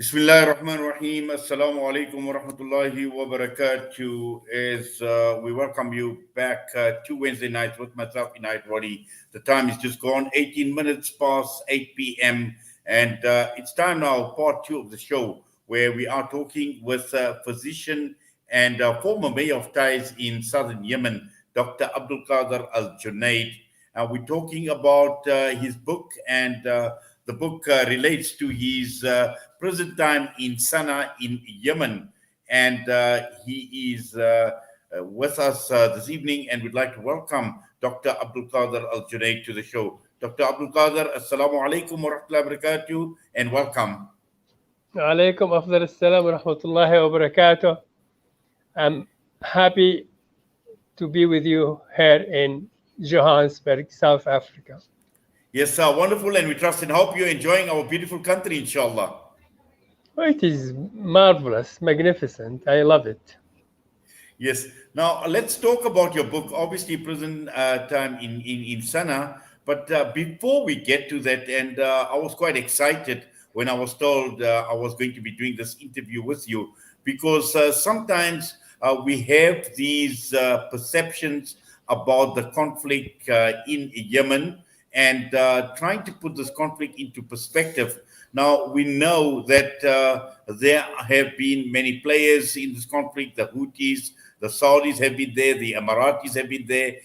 Bismillah ar-Rahman ar-Rahim. Assalamu alaikum wa rahmatullahi wa barakatuh. As we welcome you back to Wednesday nights with myself, Inayat Roddy. The time is just gone, 18 minutes past 8 p.m. And it's time now, part two of the show, where we are talking with a physician and former mayor of Taiz in southern Yemen, Dr. Abdulkader Al-Guneid. We're talking about his book, and the book relates to his prison time in Sana'a in Yemen. And he is with us this evening, and we'd like to welcome Dr. Abdul Qadir Al Junaid to the show. Dr. Abdul Qadir, Assalamu alaikum wa rahmatullahi wa barakatuh, and welcome. عليكم أفضل السلام ورحمة الله وبركاته. I'm happy to be with you here in Johannesburg, South Africa. Yes, sir, wonderful, and we trust and hope you're enjoying our beautiful country, inshallah. Oh, it is marvelous, magnificent. I love it. Yes. Now, let's talk about your book, obviously, prison time in Sana'a. But before we get to that, and I was quite excited when I was told I was going to be doing this interview with you, because sometimes we have these perceptions about the conflict in Yemen, and trying to put this conflict into perspective. Now, we know that there have been many players in this conflict. The Houthis, the Saudis have been there, the Emiratis have been there,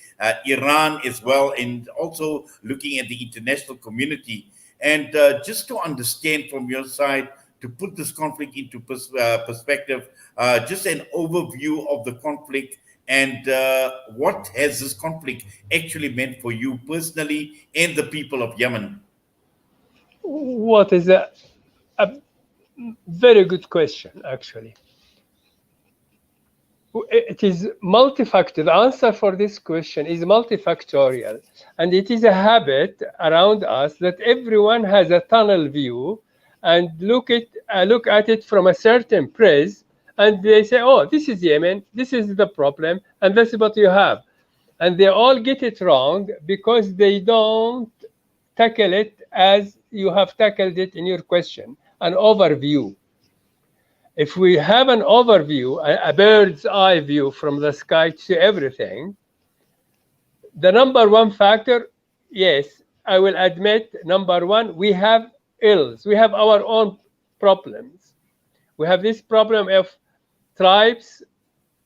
Iran as well, and also looking at the international community. And just to understand from your side, to put this conflict into perspective, just an overview of the conflict and what has this conflict actually meant for you personally and the people of Yemen? What is a very good question, actually. It is multifactorial. The answer for this question is multifactorial, and it is a habit around us that everyone has a tunnel view and look at it from a certain prism, and they say, "Oh, this is Yemen. This is the problem, and this is what you have," and they all get it wrong because they don't tackle it as you have tackled it in your question, an overview. If we have an overview, a bird's eye view from the sky to everything, the number one factor, yes, I will admit, number one, we have ills. We have our own problems. We have this problem of tribes,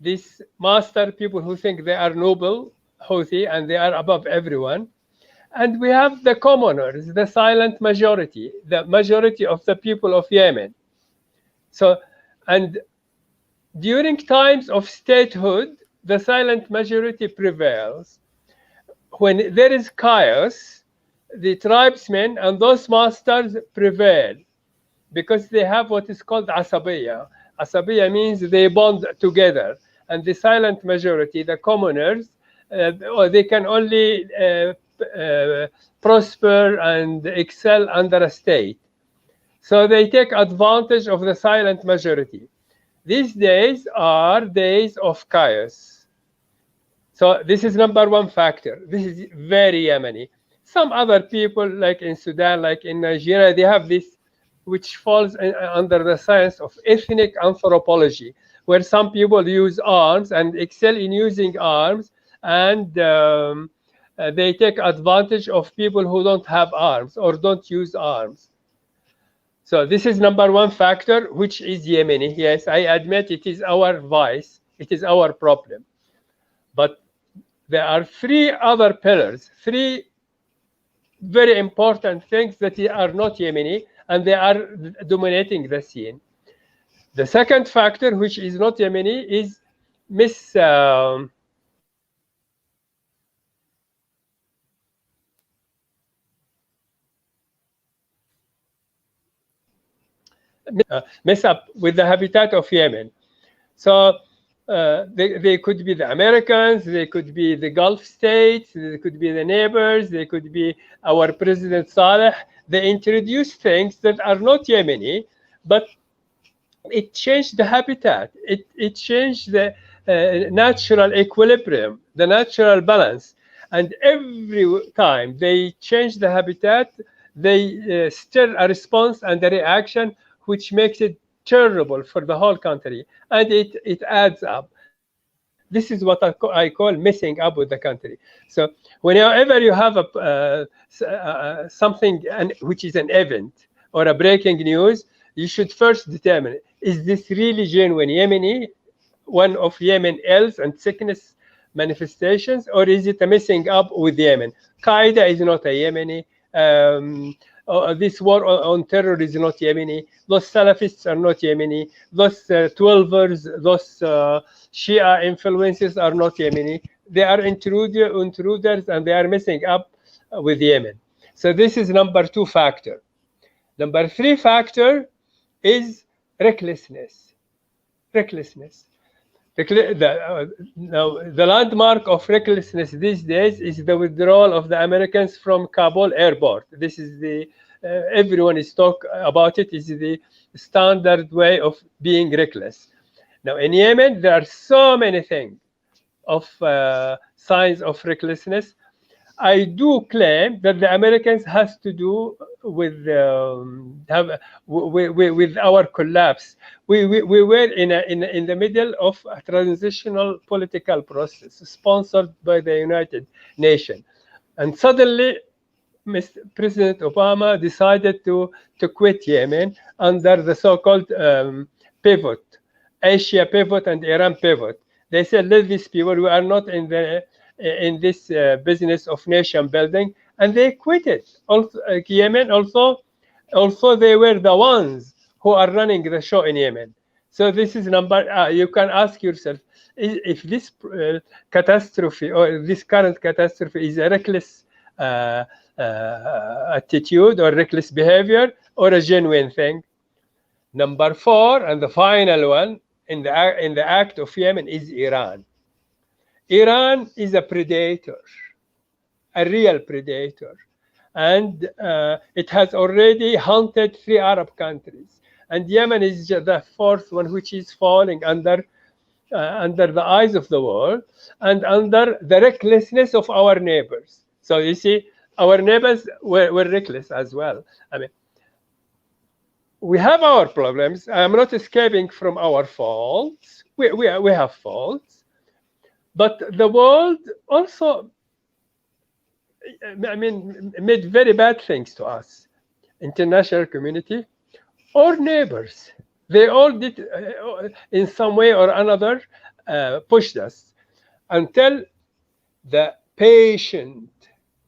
these master people who think they are noble, Houthi, and they are above everyone. And we have the commoners, the silent majority, the majority of the people of Yemen. So, and during times of statehood, the silent majority prevails. When there is chaos, the tribesmen and those masters prevail because they have what is called asabiya. Asabiya means they bond together. And the silent majority, the commoners, they can only prosper and excel under a state. So they take advantage of the silent majority. These days are days of chaos. So this is number one factor. This is very Yemeni. Some other people, like in Sudan, like in Nigeria, they have this, which falls under the science of ethnic anthropology, where some people use arms and excel in using arms, and they take advantage of people who don't have arms or don't use arms. So this is number one factor, which is Yemeni. Yes, I admit it is our vice. It is our problem. But there are three other pillars, three very important things that are not Yemeni, and they are dominating the scene. The second factor, which is not Yemeni, is mess up with the habitat of Yemen. So they could be the Americans, they could be the Gulf states, they could be the neighbors, they could be our President Saleh. They introduce things that are not Yemeni, but it changed the habitat. It changed the natural equilibrium, the natural balance. And every time they change the habitat, they stir a response and a reaction which makes it terrible for the whole country, and it adds up. This is what I call messing up with the country. So whenever you have something which is an event or a breaking news, you should first determine, is this really genuine Yemeni, one of Yemen ills and sickness manifestations, or is it a messing up with Yemen? Qaeda is not a Yemeni. This war on terror is not Yemeni. Those Salafists are not Yemeni. Those 12ers, those Shia influences are not Yemeni. They are intruders, and they are messing up with Yemen. So this is number 2 factor. Number 3 factor is recklessness. Recklessness. The landmark of recklessness these days is the withdrawal of the Americans from Kabul airport. This is the everyone is talk about it. Is the standard way of being reckless. Now in Yemen there are so many things of signs of recklessness. I do claim that the Americans has to do with our collapse. We were in the middle of a transitional political process sponsored by the United Nations, and suddenly Mr. President Obama decided to quit Yemen under the so-called pivot, Asia pivot and Iran pivot. They said, let these people, we are not in this business of nation building, and they quit it. Also, Yemen also they were the ones who are running the show in Yemen. So this is number. You can ask yourself if this catastrophe or this current catastrophe is a reckless attitude or reckless behavior or a genuine thing. Number 4 and the final one in the act of Yemen is Iran. Iran is a predator, a real predator, and it has already hunted 3 Arab countries. And Yemen is the 4th one, which is falling under the eyes of the world and under the recklessness of our neighbors. So you see, our neighbors were reckless as well. I mean, we have our problems. I'm not escaping from our faults. We have faults. But the world also, I mean, made very bad things to us. International community or neighbors. They all did, in some way or another, pushed us until the patient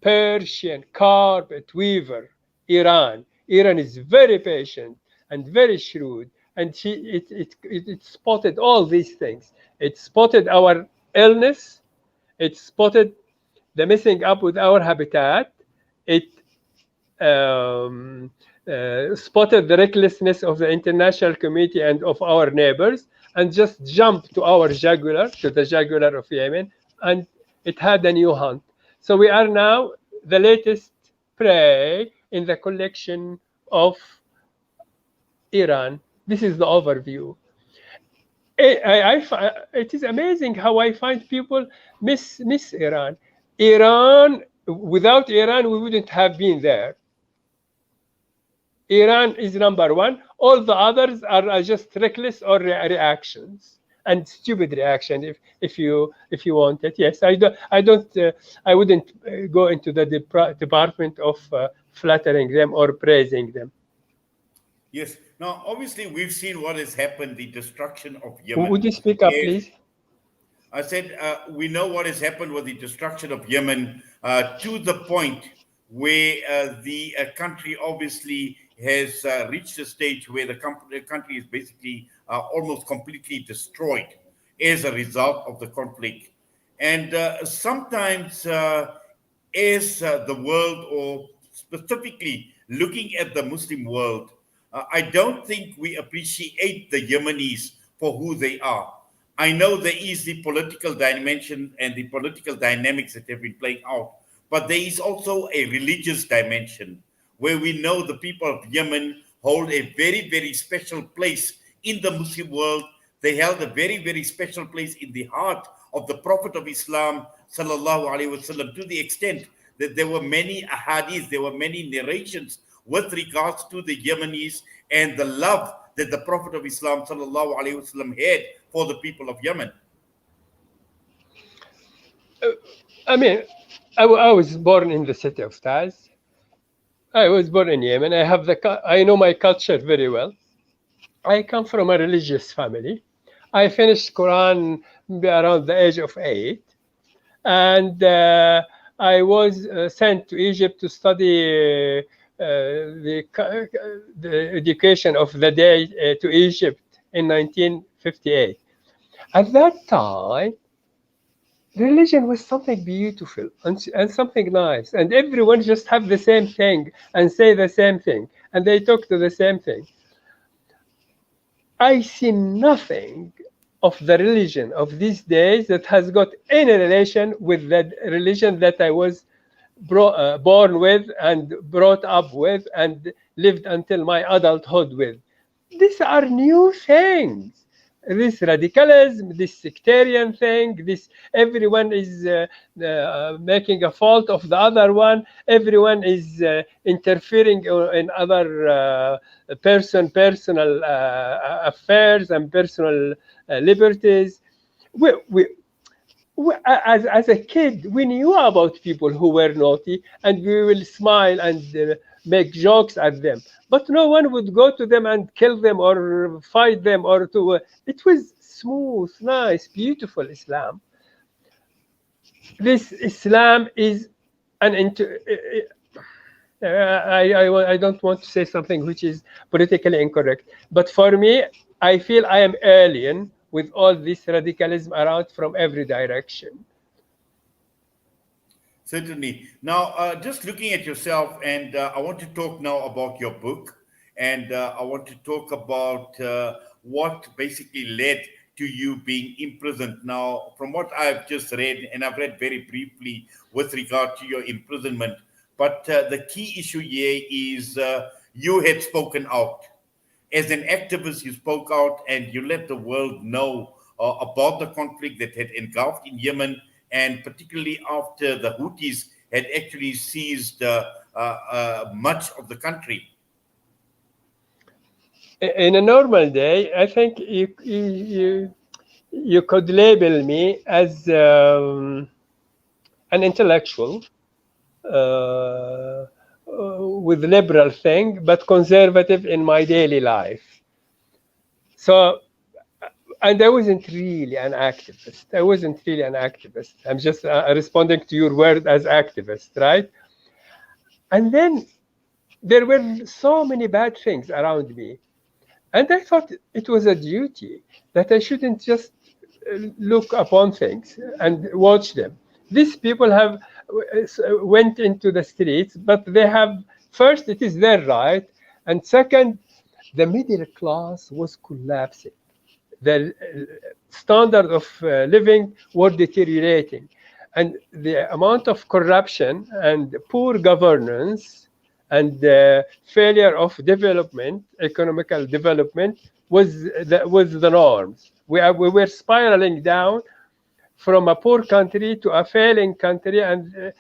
Persian carpet weaver, Iran. Iran is very patient and very shrewd, and it spotted all these things. It spotted our illness. It spotted the messing up with our habitat. It spotted the recklessness of the international community and of our neighbors, and just jumped to our jugular, to the jugular of Yemen, and it had a new hunt. So we are now the latest prey in the collection of Iran. This is the overview. It is amazing how I find people miss Iran. Iran, without Iran, we wouldn't have been there. Iran is number 1. All the others are just reckless or reactions and stupid reaction. If you want it, yes. I wouldn't go into the department of flattering them or praising them. Yes. Now, obviously, we've seen what has happened, the destruction of Yemen. Would you speak up, please? I said, we know what has happened with the destruction of Yemen to the point where the country obviously has reached a stage where the country is basically almost completely destroyed as a result of the conflict. And sometimes as the world, or specifically looking at the Muslim world, I don't think we appreciate the Yemenis for who they are. I know there is the political dimension and the political dynamics that have been playing out, but there is also a religious dimension where we know the people of Yemen hold a very, very special place in the Muslim world. They held a very, very special place in the heart of the Prophet of Islam, sallallahu alaihi wasallam, to the extent that there were many ahadith, there were many narrations with regards to the Yemenis and the love that the Prophet of Islam sallallahu alaihi wasallam had for the people of Yemen? I mean, I was born in the city of Taz. I was born in Yemen. I know my culture very well. I come from a religious family. I finished Quran around the age of 8, and I was sent to Egypt to study the education of the day to Egypt in 1958. At that time, religion was something beautiful and something nice, and everyone just have the same thing and say the same thing, and they talk to the same thing. I see nothing of the religion of these days that has got any relation with the religion that I was born with and brought up with and lived until my adulthood with. These are new things. This radicalism, this sectarian thing, this everyone is making a fault of the other one. Everyone is interfering in other personal affairs and personal liberties. As a kid, we knew about people who were naughty, and we will smile and make jokes at them. But no one would go to them and kill them or fight them or to. It was smooth, nice, beautiful Islam. This Islam is an I don't want to say something which is politically incorrect, but for me, I feel I am alien with all this radicalism around from every direction. Certainly. Now, just looking at yourself, and I want to talk now about your book, and I want to talk about what basically led to you being imprisoned. Now, from what I've just read, and I've read very briefly with regard to your imprisonment, but the key issue here is you had spoken out. As an activist, you spoke out and you let the world know about the conflict that had engulfed in Yemen, and particularly after the Houthis had actually seized much of the country. In a normal day, I think you could label me as an intellectual with liberal thing, but conservative in my daily life. So, and I wasn't really an activist. I'm just responding to your word as activist, right? And then there were so many bad things around me. And I thought it was a duty that I shouldn't just look upon things and watch them. These people have went into the streets, but they have, first, it is their right. And second, the middle class was collapsing. The standard of living were deteriorating. And the amount of corruption and poor governance and failure of development, economical development, was the norms. We were spiraling down from a poor country to a failing country, and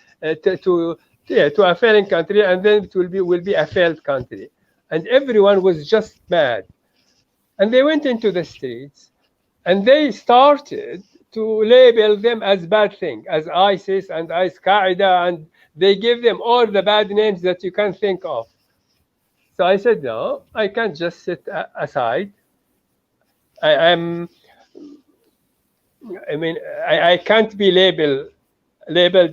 to a failing country, and then it will be a failed country. And everyone was just mad. And they went into the streets, and they started to label them as bad things, as ISIS and Al-Qaeda, and they gave them all the bad names that you can think of. So I said, no, I can't just sit aside. I can't be labeled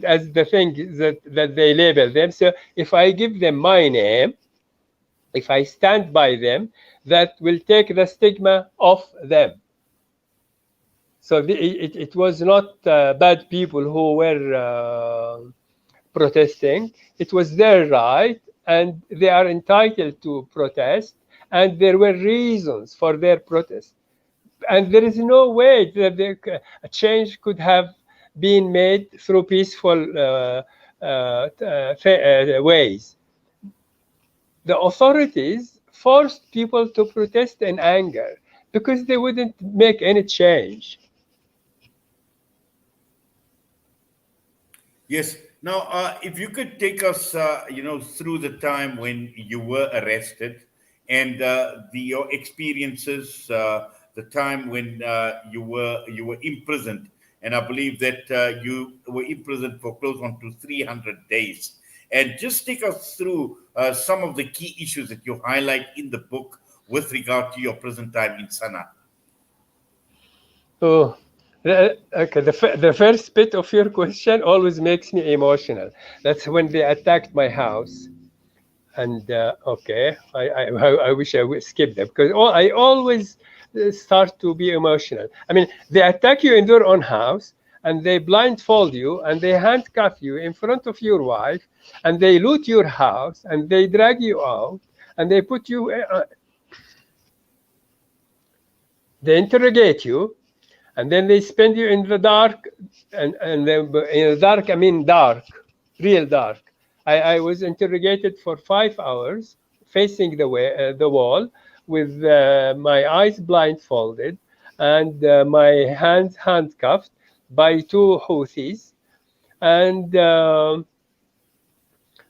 as the thing that they label them. So if I give them my name, if I stand by them, that will take the stigma off them. So it was not bad people who were protesting. It was their right, and they are entitled to protest, and there were reasons for their protest. And there is no way that a change could have been made through peaceful ways. The authorities forced people to protest in anger because they wouldn't make any change. Yes. Now, if you could take us, through the time when you were arrested and your experiences, the time when you were imprisoned, and I believe that you were imprisoned for close on to 300 days, and just take us through some of the key issues that you highlight in the book with regard to your prison time in Sana'a. Oh, okay. The first bit of your question always makes me emotional. That's when they attacked my house. And okay, I wish I would skip that because I always start to be emotional. I mean, they attack you in their own house and they blindfold you and they handcuff you in front of your wife and they loot your house and they drag you out and they put you, they interrogate you and then they spend you in the dark and then in the dark I mean dark, real dark. I was interrogated for 5 hours facing the wall with my eyes blindfolded and my hands handcuffed by two Houthis and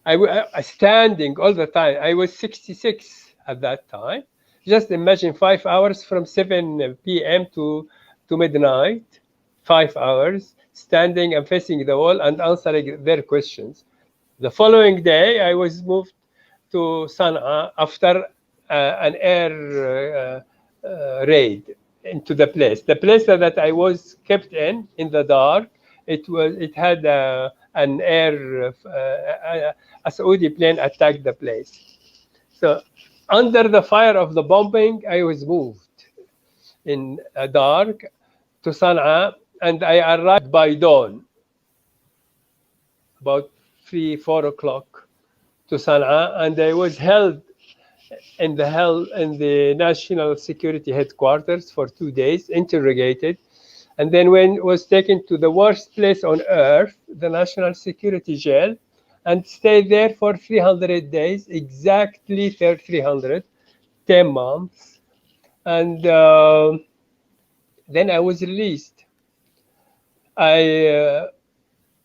I standing all the time. I was 66 at that time. Just imagine 5 hours from 7 p.m. to midnight, 5 hours standing and facing the wall and answering their questions. The following day, I was moved to Sana'a after an air raid into the place. The place that I was kept in the dark, it had an air a Saudi plane attacked the place. So under the fire of the bombing, I was moved in dark to Sana'a, and I arrived by dawn, about 3, 4 o'clock to Sana'a, and I was held in the national security headquarters for 2 days, interrogated, and then when was taken to the worst place on earth, the national security jail, and stayed there for 300 days, exactly 300, 10 months, and then I was released. I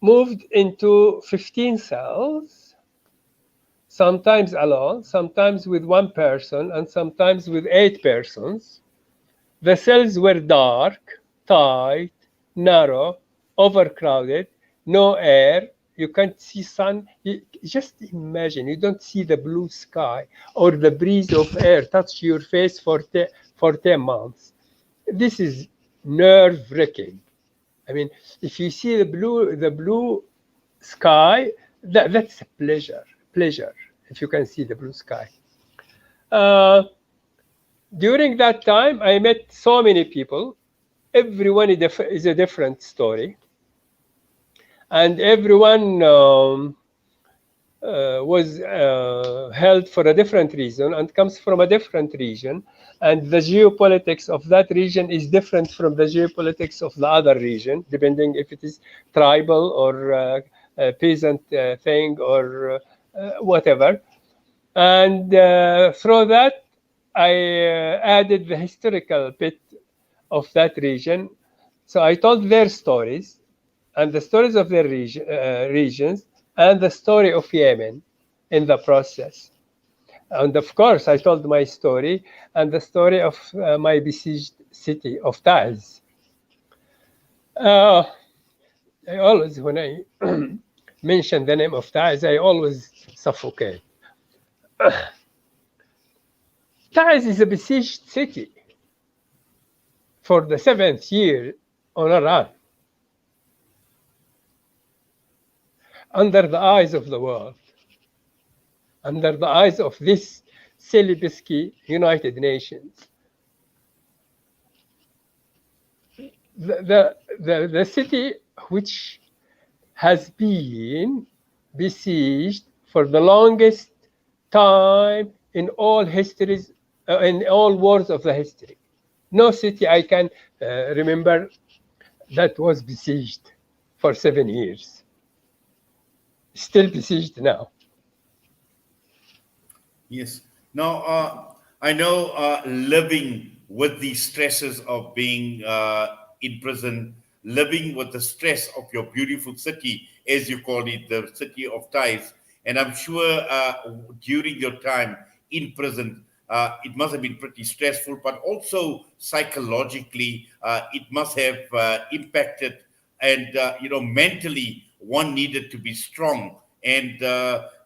moved into 15 cells, sometimes alone, sometimes with one person, and sometimes with 8 persons. The cells were dark, tight, narrow, overcrowded, no air. You can't see sun. Just imagine, you don't see the blue sky or the breeze of air touch your face for 10 months. This is nerve-wracking. I mean, if you see the blue sky, that's a pleasure, if you can see the blue sky. During that time, I met so many people. Everyone is a different story. And everyone was held for a different reason and comes from a different region. And the geopolitics of that region is different from the geopolitics of the other region, depending if it is tribal or a peasant thing or whatever. And through that, I added the historical bit of that region. So I told their stories and the stories of their regions and the story of Yemen in the process. And of course, I told my story and the story of my besieged city of Taiz. I always, when I mention the name of Taiz, I always suffocate. Taiz is a besieged city for the 7th year on a run, under the eyes of the world, under the eyes of this silly biscuit United Nations. The city which has been besieged for the longest time in all histories, in all wars of the history. No city I can remember that was besieged for 7 years. Still besieged now. Yes. Now, I know living with the stresses of being in prison living with the stress of your beautiful city, as you call it, the city of ties. And I'm sure during your time in prison, it must have been pretty stressful, but also psychologically, it must have impacted. And mentally, one needed to be strong. And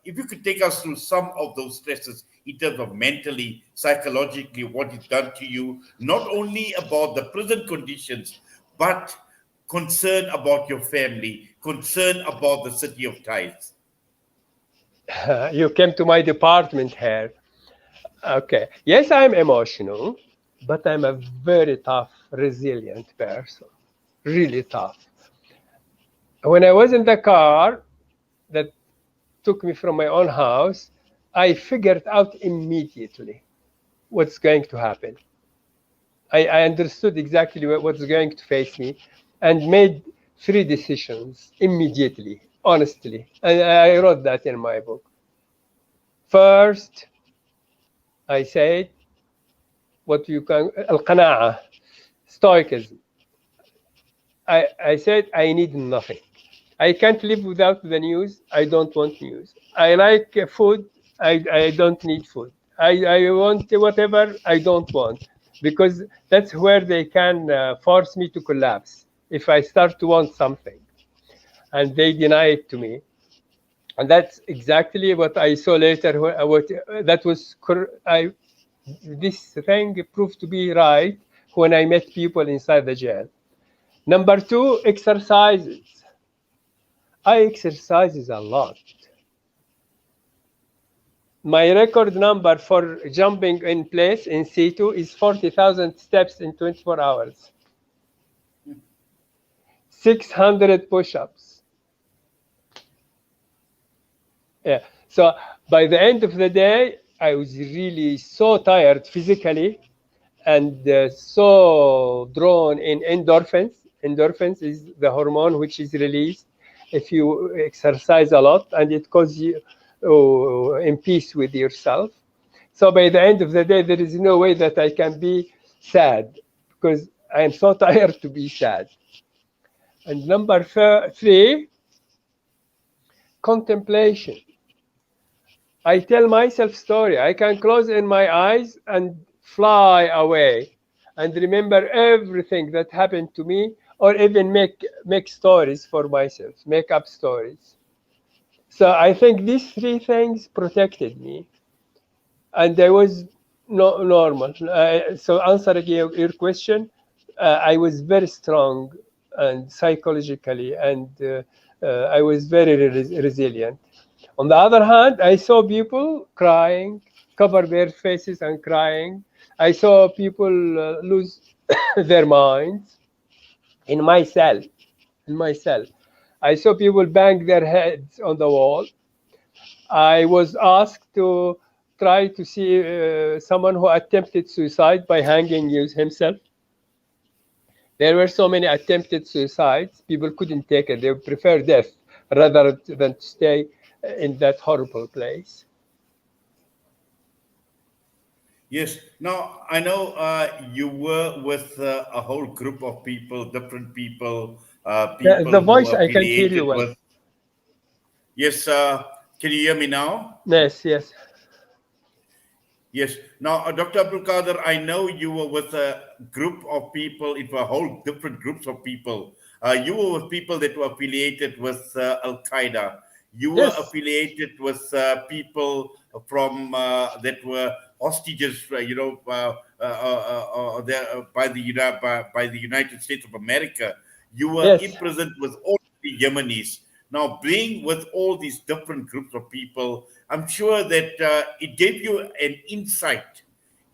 if you could take us through some of those stresses in terms of mentally, psychologically, what it's done to you, not only about the prison conditions, but concern about your family, concern about the city of Ties. You came to my department here. Okay. Yes, I'm emotional, but I'm a very tough, resilient person. Really tough. When I was in the car that took me from my own house, I figured out immediately what's going to happen. I understood exactly what's going to face me and made 3 decisions immediately, honestly. And I wrote that in my book. First, I said, what you can, al-qana'a, stoicism. I said, I need nothing. I can't live without the news. I don't want news. I like food. I don't need food. I want whatever I don't want, because that's where they can force me to collapse if I start to want something. And they deny it to me. And that's exactly what I saw later. That was, this thing proved to be right when I met people inside the jail. Number 2, exercises. I exercises a lot. My record number for jumping in place in C2 is 40,000 steps in 24 hours. 600 push-ups. Yeah. So by the end of the day, I was really so tired physically and so drawn in endorphins. Endorphins is the hormone which is released if you exercise a lot, and it causes you in peace with yourself. So by the end of the day, there is no way that I can be sad, because I am so tired to be sad. And number 3, contemplation. I tell myself story. I can close in my eyes and fly away and remember everything that happened to me, or even make stories for myself, make up stories. So I think these 3 things protected me, and I was normal. So answering your question, I was very strong and psychologically, and I was very resilient. On the other hand, I saw people crying, cover their faces and crying. I saw people lose their minds in my cell. In my cell, I saw people bang their heads on the wall. I was asked to try to see someone who attempted suicide by hanging himself. There were so many attempted suicides, people couldn't take it. They prefer death rather than to stay in that horrible place. Yes. Now, I know you were with a whole group of people, different people, The people who voice, were I can't hear you affiliated well. with. Yes. Can you hear me now? Yes, yes. Yes. Now, Dr. Abdulkader, I know you were with a group of people, it were whole different groups of people. You were with people that were affiliated with Al Qaeda. You were Yes. affiliated with people from that were hostages, by the United States of America. You were Yes. imprisoned with all the Yemenis. Now, being with all these different groups of people, I'm sure that it gave you an insight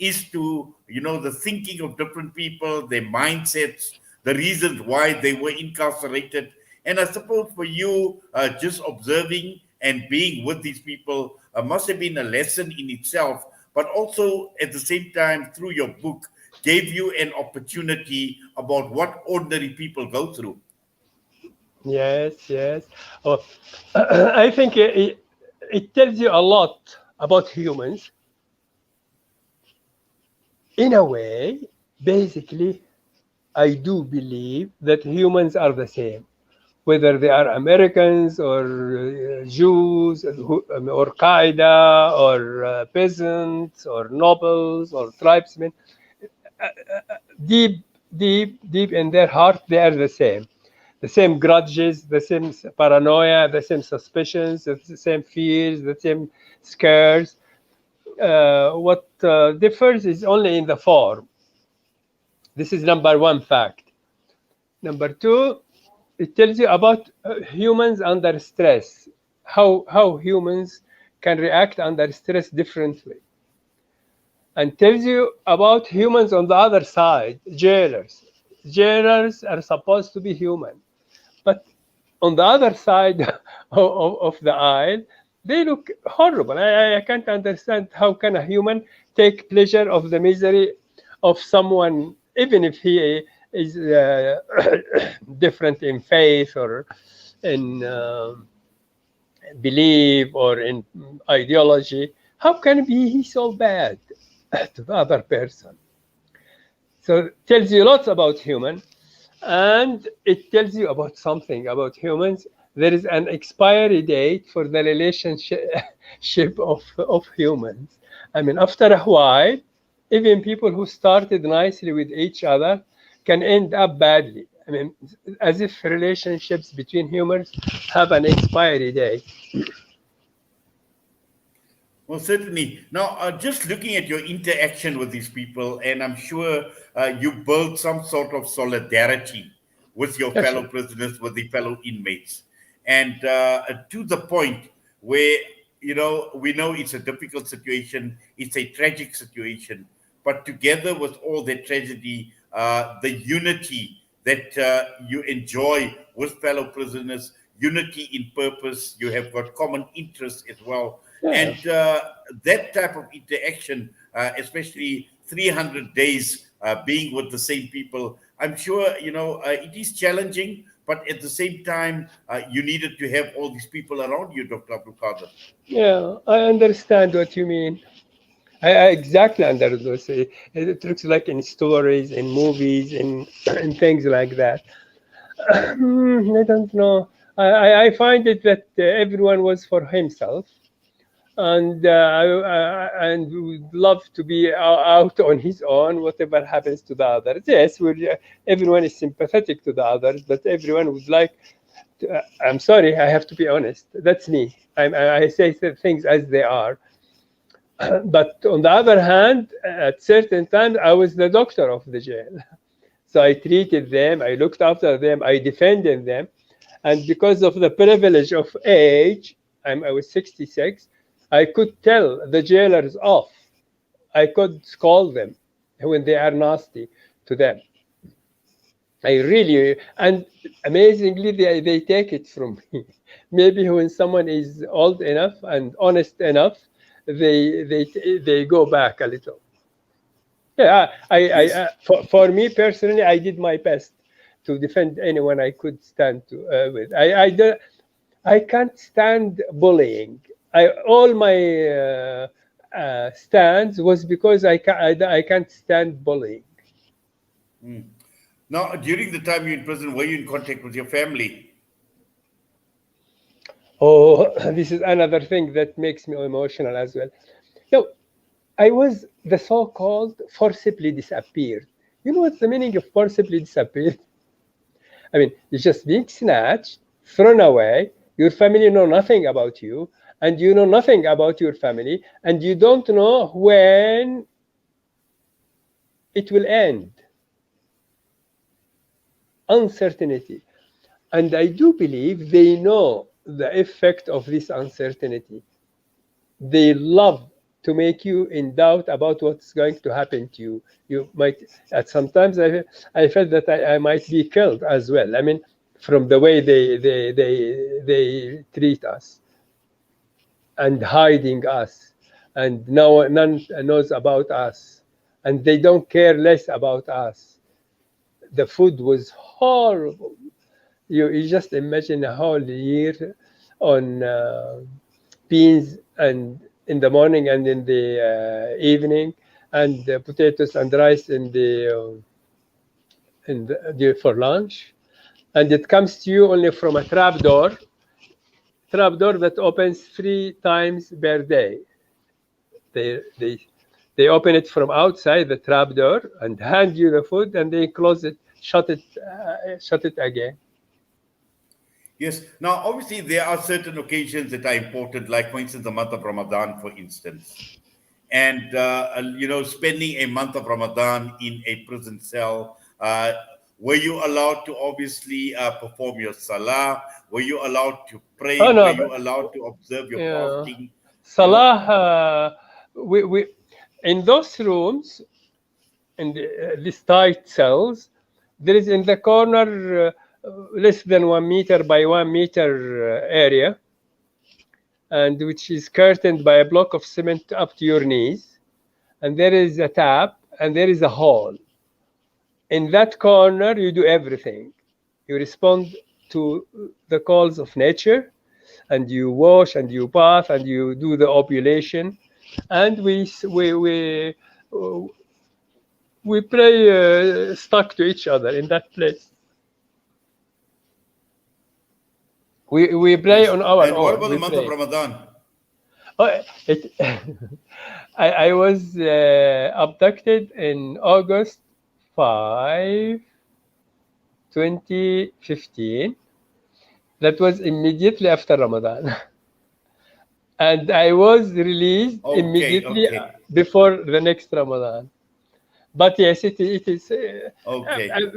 as to, the thinking of different people, their mindsets, the reasons why they were incarcerated. And I suppose for you, just observing and being with these people must have been a lesson in itself, but also at the same time, through your book, gave you an opportunity about what ordinary people go through. Yes, yes. Oh, I think it tells you a lot about humans. In a way, basically, I do believe that humans are the same, whether they are Americans or Jews or Qaeda or peasants or nobles or tribesmen. Deep, deep in their heart, they are the same. The same grudges, the same paranoia, the same suspicions, the same fears, the same scares. What differs is only in the form. This is number one fact. Number two, it tells you about humans under stress, how humans can react under stress differently, and tells you about humans on the other side, jailers. Jailers are supposed to be human, but on the other side of the aisle, they look horrible. I can't understand how can a human take pleasure of the misery of someone, even if he is different in faith or in belief or in ideology. How can he so bad to the other person? So it tells you lots about human, and it tells you about something about humans. There is an expiry date for the relationship of humans. I mean, after a while, even people who started nicely with each other can end up badly. I mean, as if relationships between humans have an expiry date. Well, certainly. Now, just looking at your interaction with these people, and I'm sure you built some sort of solidarity with your Yes, fellow sir. prisoners, with the fellow inmates, and to the point where, we know it's a difficult situation, it's a tragic situation, but together with all that tragedy, the unity that you enjoy with fellow prisoners, unity in purpose, you have got common interests as well, Yeah. and that type of interaction, especially 300 days being with the same people, I'm sure, it is challenging, but at the same time, you needed to have all these people around you, Dr. Abdul Qadir. Yeah, I understand what you mean. I exactly understood. It looks like in stories, in movies, in things like that. I don't know. I find it that everyone was for himself, and and would love to be out on his own, whatever happens to the others. Yes, everyone is sympathetic to the others, but everyone would like. I'm sorry, I have to be honest. That's me. I say things as they are. But on the other hand, at certain times, I was the doctor of the jail. So I treated them, I looked after them, I defended them. And because of the privilege of age, I was 66, I could tell the jailers off. I could scold them when they are nasty to them. I really, and amazingly, they take it from me. Maybe when someone is old enough and honest enough, they go back a little. Yeah, Yes. for me personally, I did my best to defend anyone I could stand to with. I can't stand bullying. All my stands was because I can't stand bullying. Mm. Now, during the time you're in prison, were you in contact with your family? Oh, this is another thing that makes me emotional as well. No, I was the so-called forcibly disappeared. You know what's the meaning of forcibly disappeared? I mean, you're just being snatched, thrown away. Your family know nothing about you, and you know nothing about your family, and you don't know when it will end. Uncertainty. And I do believe they know the effect of this uncertainty. They love to make you in doubt about what's going to happen to you. You might, at sometimes I felt that I might be killed as well. I mean, from the way they treat us and hiding us, and no none knows about us, and they don't care less about us. The food was horrible. You just imagine a whole year on beans and in the morning and in the evening, and potatoes and rice for lunch, and it comes to you only from a trapdoor that opens 3 times per day. They open it from outside the trapdoor and hand you the food, and they close it, shut it again. Yes. Now, obviously, there are certain occasions that are important, like, for instance, the month of Ramadan, for instance. And, spending a month of Ramadan in a prison cell, were you allowed to obviously perform your salah? Were you allowed to pray? Oh, no, were you allowed to observe your fasting? Salah, we in those rooms, in these tight cells, there is in the corner less than 1 meter by 1 meter area, and which is curtained by a block of cement up to your knees, and there is a tap and there is a hole. In that corner, you do everything. You respond to the calls of nature, and you wash and you bath and you do the ovulation, and we pray stuck to each other in that place. We pray on our And own. what about the month of Ramadan? I was abducted in August 5, 2015. That was immediately after Ramadan. And I was released immediately before the next Ramadan. But yes, it is.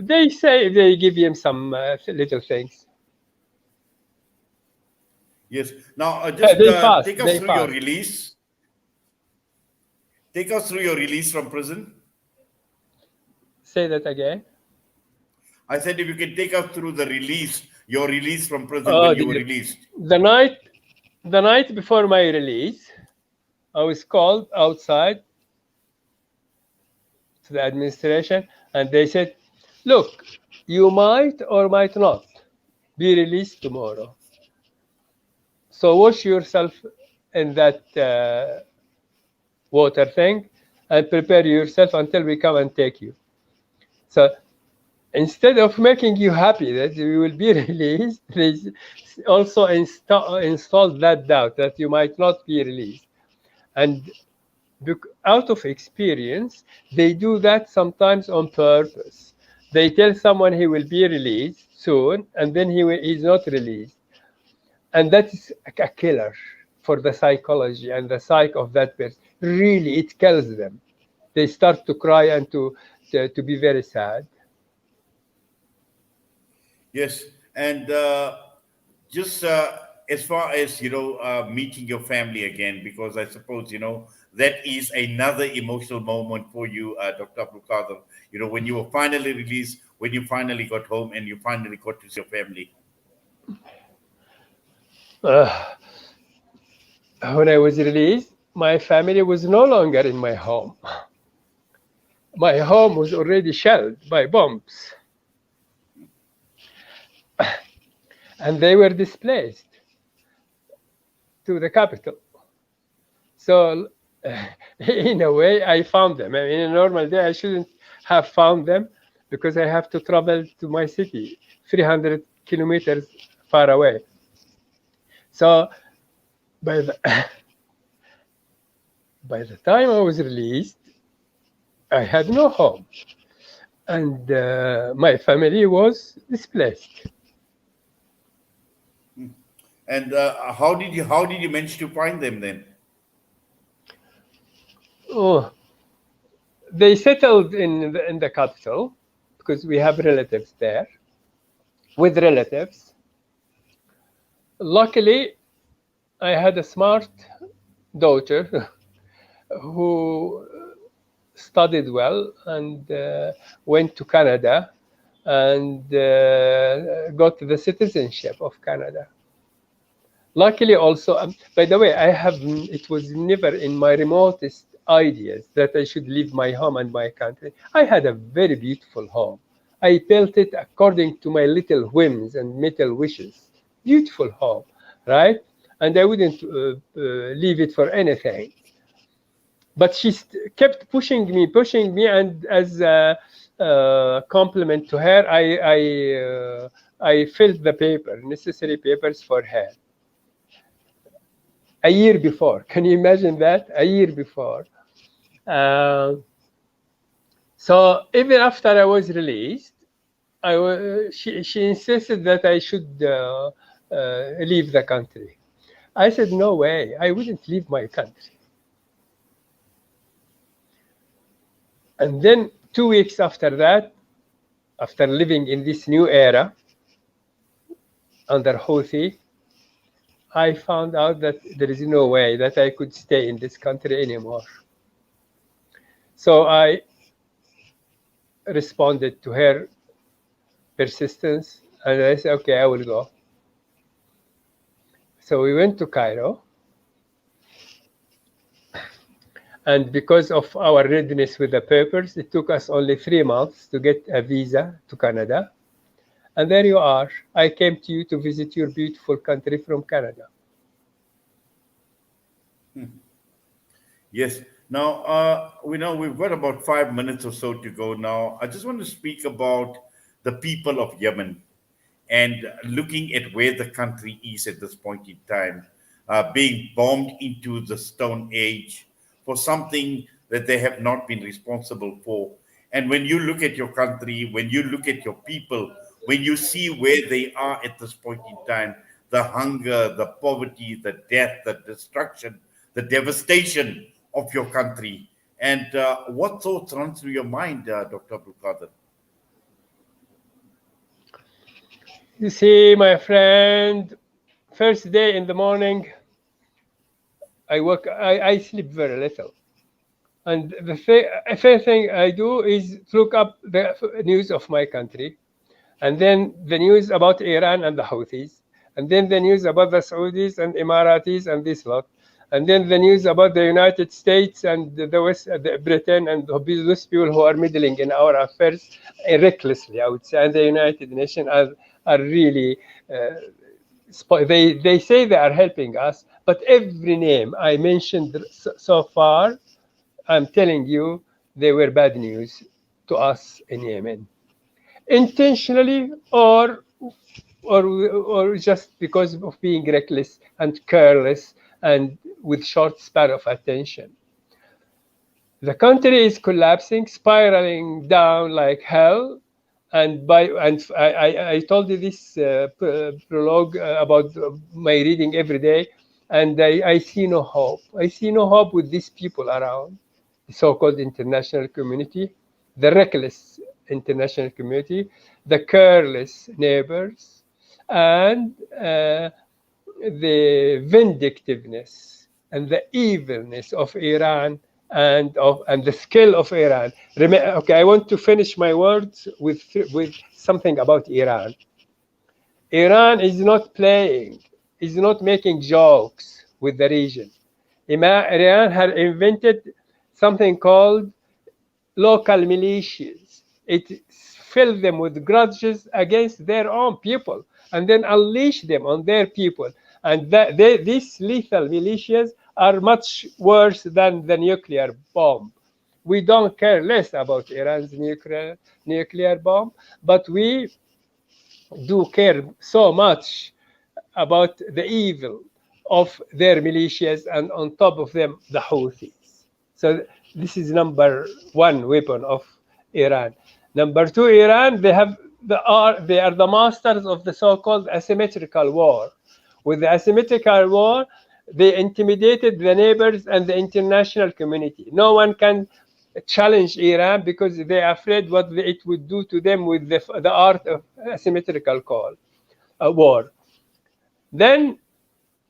They say they give him some little things. Yes. Now, just take us through your release. Take us through your release from prison. Say that again. I said, if you can take us through your release from prison when you were released. The night before my release, I was called outside to the administration, and they said, look, you might or might not be released tomorrow. So wash yourself in that water thing and prepare yourself until we come and take you. So instead of making you happy that you will be released, they also installed that doubt that you might not be released. And out of experience, they do that sometimes on purpose. They tell someone he will be released soon, and then he's not released. And that is a killer for the psychology and the psyche of that person. Really, it kills them. They start to cry and to be very sad. Yes, and just as far as meeting your family again, because I suppose that is another emotional moment for you, Dr. Abdulkader. When you were finally released, when you finally got home, and you finally got to see your family. When I was released, my family was no longer in my home. My home was already shelled by bombs. And they were displaced to the capital. So in a way, I found them. I mean, in a normal day, I shouldn't have found them because I have to travel to my city, 300 kilometers far away. So by the time I was released, I had no home, and my family was displaced. And how did you manage to find them then? Oh, they settled in the capital because we have relatives there. With relatives, luckily, I had a smart daughter who studied well and went to Canada and got the citizenship of Canada. Luckily, also, by the way, it was never in my remotest ideas that I should leave my home and my country. I had a very beautiful home. I built it according to my little whims and little wishes. Beautiful home, right? And I wouldn't leave it for anything. But she kept pushing me, and as compliment to her, I filled the necessary papers for her. A year before, can you imagine that? A year before. So even after I was released, she insisted that I should leave the country. I said, no way, I wouldn't leave my country. And then 2 weeks after that, after living in this new era under Houthi, I found out that there is no way that I could stay in this country anymore. So I responded to her persistence, and I said, okay, I will go. So we went to Cairo. And because of our readiness with the papers, it took us only 3 months to get a visa to Canada. And there you are. I came to you to visit your beautiful country from Canada. Yes. Now, we know we've got about 5 minutes or so to go now. I just want to speak about the people of Yemen and looking at where the country is at this point in time, being bombed into the Stone Age for something that they have not been responsible for. And when you look at your country, when you look at your people, when you see where they are at this point in time, the hunger, the poverty, the death, the destruction, the devastation of your country. And what thoughts run through your mind, Dr. Abdulkader? You see, my friend, first day in the morning, I sleep very little. And the first thing I do is look up the news of my country, and then the news about Iran and the Houthis, and then the news about the Saudis and Emiratis and this lot, and then the news about the United States and the West, the Britain, and those people who are meddling in our affairs recklessly, I would say. And the United Nations are really, they say they are helping us, but every name I mentioned so far, I'm telling you, they were bad news to us in Yemen, intentionally or just because of being reckless and careless and with short span of attention. The country is collapsing, spiraling down like hell. And I told you this prologue about my reading every day, and I see no hope. I see no hope with these people around, the so-called international community, the reckless international community, the careless neighbors, and the vindictiveness and the evilness of Iran and the skill of Iran. Okay, I want to finish my words with something about Iran. Iran is not playing, is not making jokes with the region. Iran had invented something called local militias. It filled them with grudges against their own people and then unleash them on their people. And these lethal militias are much worse than the nuclear bomb. We don't care less about Iran's nuclear bomb, but we do care so much about the evil of their militias, and on top of them, the Houthis. So this is number one weapon of Iran. Number two, Iran, they are the masters of the so-called asymmetrical war. With the asymmetrical war, they intimidated the neighbors and the international community. No one can challenge Iran because they are afraid what it would do to them with the art of asymmetrical war. Then,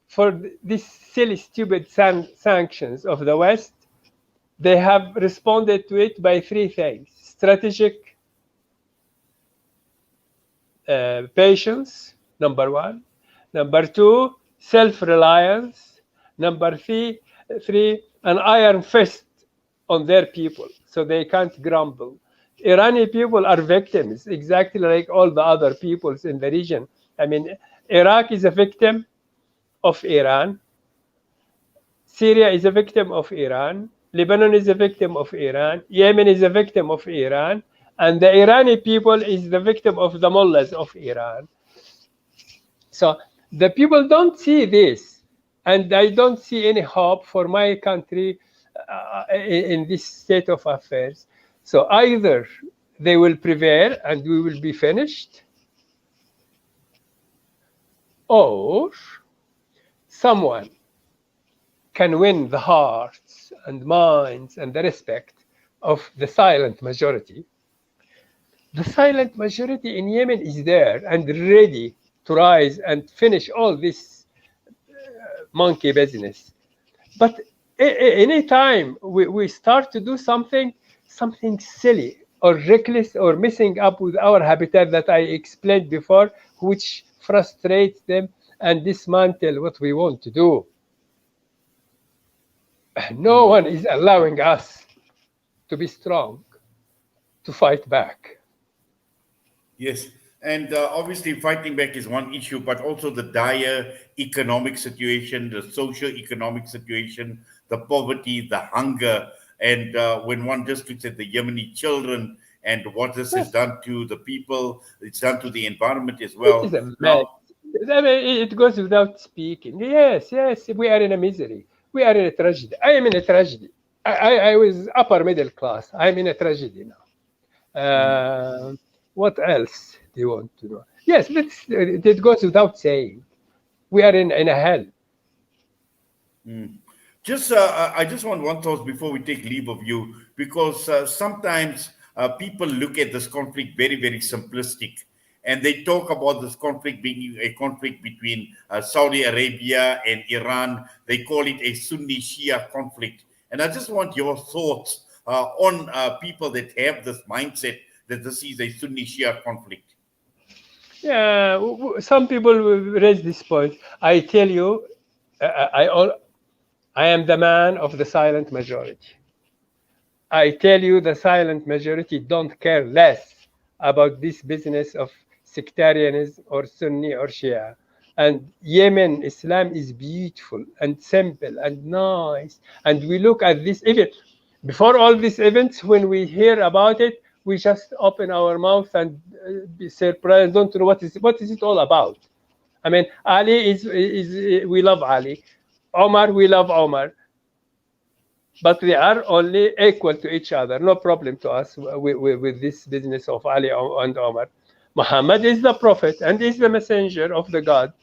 for these silly, stupid sanctions of the West, they have responded to it by three things: strategic patience, number one; number two, self-reliance; number three, an iron fist on their people, so they can't grumble. Iranian people are victims, exactly like all the other peoples in the region. I mean, Iraq is a victim of Iran. Syria is a victim of Iran. Lebanon is a victim of Iran. Yemen is a victim of Iran. and the Irani people is the victim of the mullahs of Iran. So the people don't see this, and I don't see any hope for my country in this state of affairs. So either they will prevail and we will be finished, or someone can win the hearts and minds and the respect of the silent majority. The silent majority in Yemen is there and ready to rise and finish all this monkey business. But any time we start to do something silly or reckless or messing up with our habitat that I explained before, which frustrates them and dismantle what we want to do, no one is allowing us to be strong, to fight back. Yes. And obviously, fighting back is one issue, but also the dire economic situation, the socio-economic situation, the poverty, the hunger. And when one just looks at the Yemeni children and what this has done to the people, it's done to the environment as It well. is a mess. Now, I mean, it goes without speaking. Yes, we are in a misery. We are in a tragedy. I am in a tragedy. I was upper middle class. I'm in a tragedy now. What else do you want to know? Yes, it goes without saying. We are in a hell. I just want one thought before we take leave of you, because sometimes people look at this conflict very, very simplistic, and they talk about this conflict being a conflict between Saudi Arabia and Iran. They call it a Sunni Shia conflict, and I just want your thoughts on people that have this mindset that this is a Sunni Shia conflict. Yeah, some people will raise this point. I tell you, I am the man of the silent majority. I tell you, the silent majority don't care less about this business of sectarianism or Sunni or Shia. And Yemen, Islam is beautiful and simple and nice. And we look at this, even before all these events, when we hear about it, we just open our mouth and be surprised, don't know what is it all about. I mean, Ali is we love Ali. Omar, we love Omar. But they are only equal to each other. No problem to us with this business of Ali and Omar. Muhammad is the prophet and is the messenger of the God.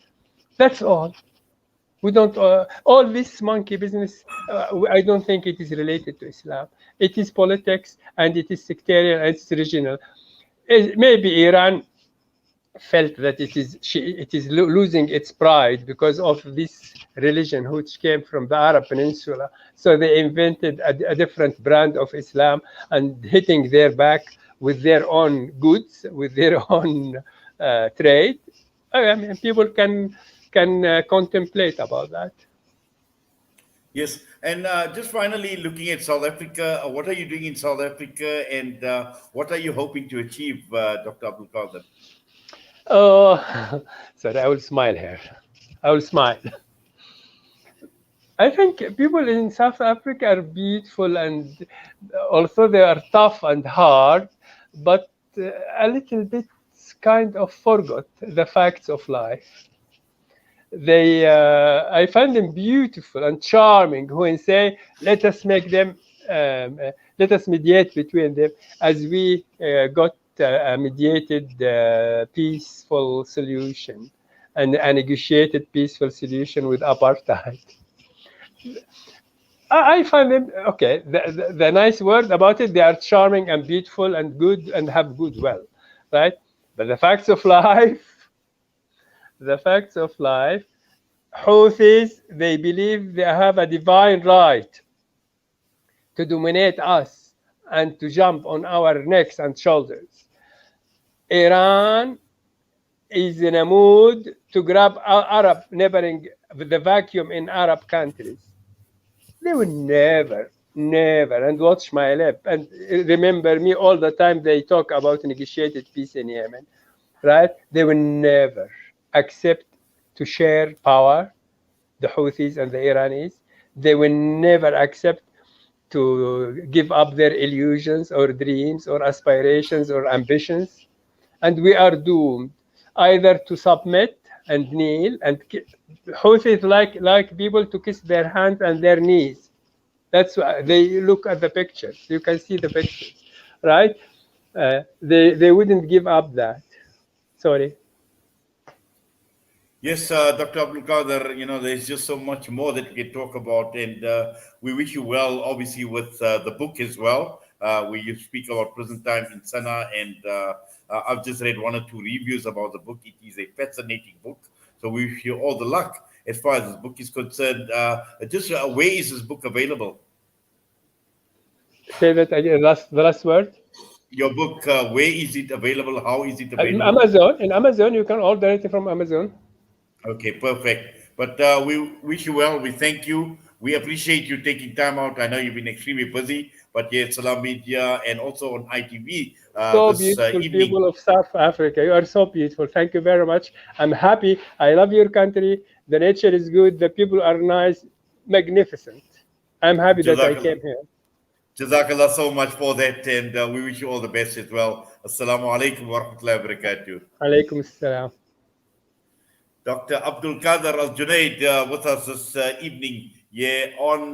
That's all. We don't all this monkey business. I don't think it is related to Islam. It is politics and it is sectarian and it's regional. Maybe Iran felt that it is losing its pride because of this religion which came from the Arab Peninsula. So they invented a different brand of Islam and hitting their back with their own goods, with their own trade. I mean, people can contemplate about that. Yes, and just finally looking at South Africa, what are you doing in South Africa, and what are you hoping to achieve, Dr. Abdulkader? Oh, sorry, I will smile here. I will smile. I think people in South Africa are beautiful, and also they are tough and hard, but a little bit kind of forgot the facts of life. I find them beautiful and charming when say, let us make them, let us mediate between them, as we got a mediated peaceful solution and a negotiated peaceful solution with apartheid. I find them okay. The nice word about it, they are charming and beautiful and good and have goodwill, right? But the facts of life, Houthis, they believe they have a divine right to dominate us and to jump on our necks and shoulders. Iran is in a mood to grab Arab neighboring the vacuum in Arab countries. They will never, and watch my lip, and remember me all the time they talk about negotiated peace in Yemen, right? They will never accept to share power, the Houthis and the Iranis. They will never accept to give up their illusions or dreams or aspirations or ambitions. And we are doomed either to submit and kneel and Houthis like people to kiss their hands and their knees. That's why they look at the pictures. You can see the pictures, right? They wouldn't give up that. Sorry. Yes, Dr. Abdulkader, there's just so much more that we can talk about, and we wish you well, obviously, with the book as well, where you speak about prison time in Sana'a, and I've just read one or two reviews about the book. It is a fascinating book, so we wish you all the luck as far as this book is concerned. Where is this book available? Say that again. The last word. Your book, where is it available? How is it available? Amazon. In Amazon, you can order it from Amazon. Okay, perfect. But we wish you well. We thank you. We appreciate you taking time out. I know you've been extremely busy, but here at Salam Media and also on ITV So this beautiful evening. people of South Africa. You are so beautiful. Thank you very much. I'm happy. I love your country. The nature is good. The people are nice, magnificent. I'm happy that I came here. Jazakallah so much for that, and we wish you all the best as well. Assalamu alaikum wa rahmatullahi wa barakatuh. Alaikum assalam. Dr. Abdulkader Al-Guneid with us this evening, on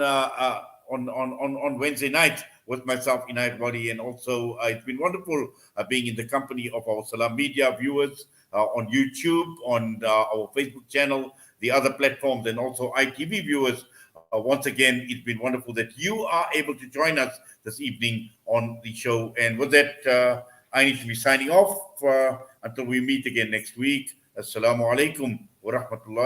Wednesday night with myself, Inayat Wadi, and also it's been wonderful being in the company of our Salam Media viewers on YouTube, on our Facebook channel, the other platforms, and also ITV viewers. Once again, it's been wonderful that you are able to join us this evening on the show. And with that, I need to be signing off until we meet again next week. Assalamu alaikum wa rahmatullahi.